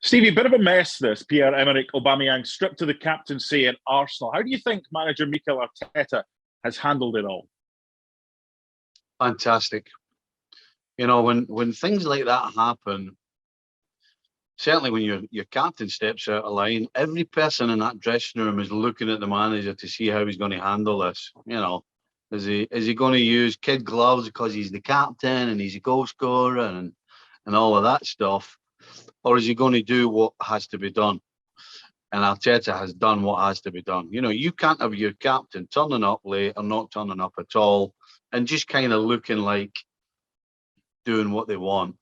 Stevie, bit of a mess this. Pierre-Emerick Aubameyang stripped to the captaincy at Arsenal. How do you think manager Mikel Arteta has handled it all? Fantastic. You know, when things like that happen, certainly when your captain steps out of line, every person in that dressing room is looking at the manager to see how he's going to handle this. You know, is he going to use kid gloves because he's the captain and he's a goal scorer and all of that stuff? Or is he going to do what has to be done? And Arteta has done what has to be done. You know, you can't have your captain turning up late or not turning up at all and just kind of looking like doing what they want,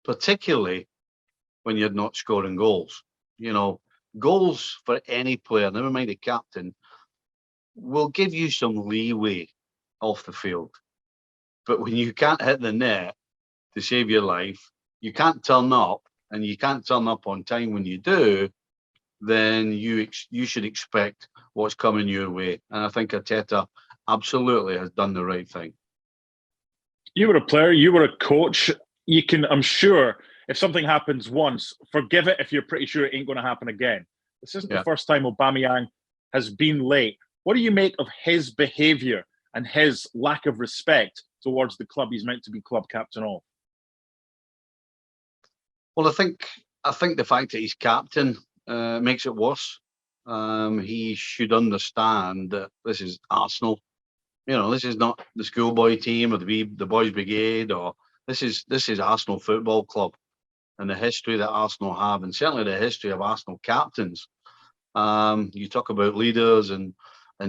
particularly when you're not scoring goals. You know, goals for any player, never mind a captain, will give you some leeway off the field. But when you can't hit the net to save your life, you can't turn up, and you can't turn up on time when you do, then you should expect what's coming your way. And I think Arteta absolutely has done the right thing. You were a player, you were a coach. You can, I'm sure, if something happens once, forgive it if you're pretty sure it ain't going to happen again. This isn't the first time Aubameyang has been late. What do you make of his behaviour and his lack of respect towards the club he's meant to be club captain of? Well, I think the fact that he's captain makes it worse. He should understand that this is Arsenal. You know, this is not the schoolboy team or the boys' brigade, or this is Arsenal Football Club, and the history that Arsenal have, and certainly the history of Arsenal captains. You talk about leaders and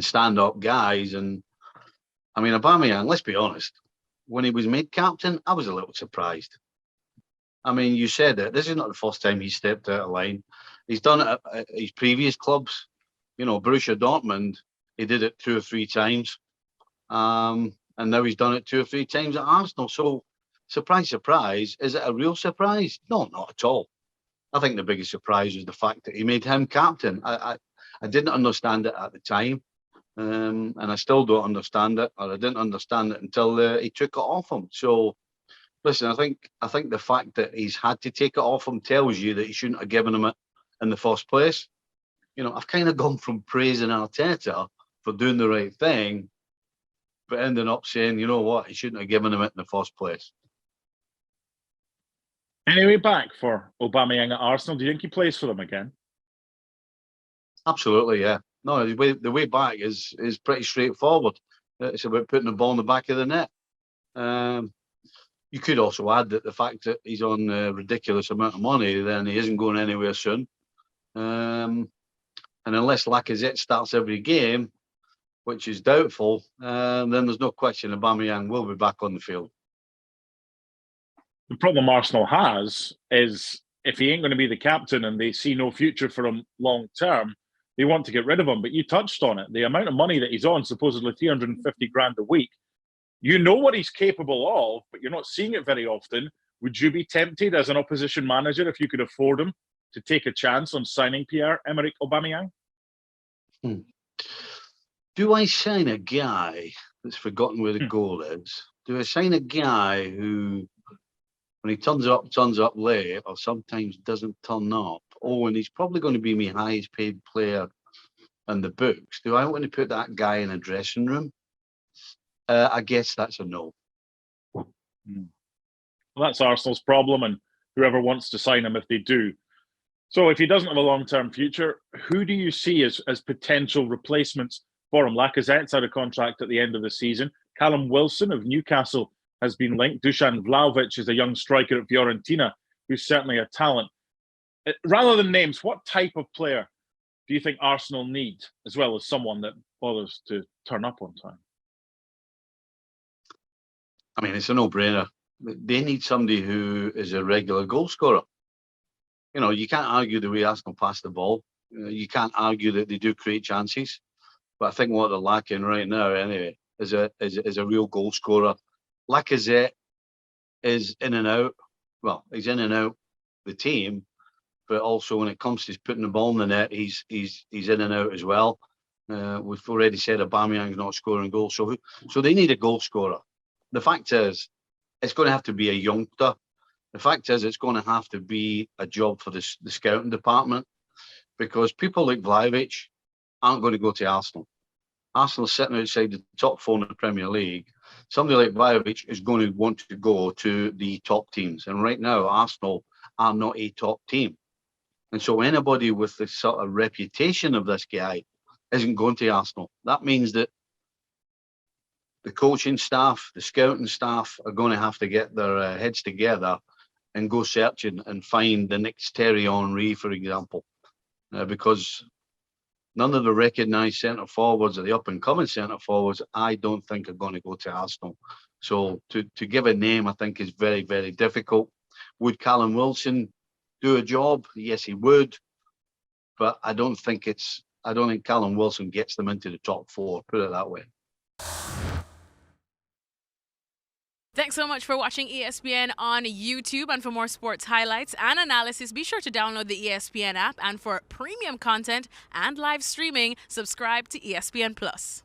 stand-up guys, and I mean, Aubameyang, let's be honest, when he was made captain, I was a little surprised. I mean, you said it. This is not the first time he stepped out of line. He's done it at his previous clubs. You know, Borussia Dortmund, he did it 2 or 3 times. And now he's done it 2 or 3 times at Arsenal. So, surprise, surprise. Is it a real surprise? No, not at all. I think the biggest surprise was the fact that he made him captain. I didn't understand it at the time. And I still don't understand it. Or I didn't understand it until he took it off him. So, listen, I think the fact that he's had to take it off him tells you that he shouldn't have given him it in the first place. You know, I've kind of gone from praising Arteta for doing the right thing, but ending up saying, you know what, he shouldn't have given him it in the first place. Anyway, back for Aubameyang at Arsenal. Do you think he plays for them again? Absolutely, yeah. No, the way back is pretty straightforward. It's about putting the ball in the back of the net. You could also add that the fact that he's on a ridiculous amount of money, then he isn't going anywhere soon. And unless Lacazette starts every game, which is doubtful, then there's no question Aubameyang will be back on the field. The problem Arsenal has is if he ain't going to be the captain and they see no future for him long term, they want to get rid of him. But you touched on it. The amount of money that he's on, supposedly 350 grand a week, you know what he's capable of, but you're not seeing it very often. Would you be tempted as an opposition manager, if you could afford him, to take a chance on signing Pierre-Emerick Aubameyang? Do I sign a guy that's forgotten where the goal is? Do I sign a guy who, when he turns up late, or sometimes doesn't turn up? Oh, and he's probably going to be my highest paid player in the books. Do I want to put that guy in a dressing room? I guess that's a no. Well, that's Arsenal's problem, and whoever wants to sign him if they do. So if he doesn't have a long-term future, who do you see as potential replacements for him? Lacazette's out of contract at the end of the season. Callum Wilson of Newcastle has been linked. Dusan Vlahovic is a young striker at Fiorentina who's certainly a talent. Rather than names, what type of player do you think Arsenal need, as well as someone that bothers to turn up on time? I mean, it's a no-brainer. They need somebody who is a regular goal scorer. You know, you can't argue the way Arsenal pass the ball. You can't argue that they do create chances. But I think what they're lacking right now, anyway, is a real goal scorer. Lacazette is in and out. Well, he's in and out the team, but also when it comes to putting the ball in the net, he's in and out as well. We've already said Aubameyang's not scoring goals, so they need a goal scorer. The fact is, it's going to have to be a youngster. The fact is, it's going to have to be a job for the scouting department, because people like Vlahovic aren't going to go to Arsenal. Arsenal sitting outside the top four in the Premier League. Somebody like Vlahovic is going to want to go to the top teams. And right now, Arsenal are not a top team. And so anybody with the sort of reputation of this guy isn't going to Arsenal. That means that the coaching staff, the scouting staff are going to have to get their heads together and go searching and find the next Thierry Henry, for example, because none of the recognised centre forwards or the up and coming centre forwards, I don't think are going to go to Arsenal. So to give a name, I think is very, very difficult. Would Callum Wilson do a job? Yes, he would. But I don't think Callum Wilson gets them into the top four, put it that way. Thanks so much for watching ESPN on YouTube. And for more sports highlights and analysis, be sure to download the ESPN app. And for premium content and live streaming, subscribe to ESPN Plus.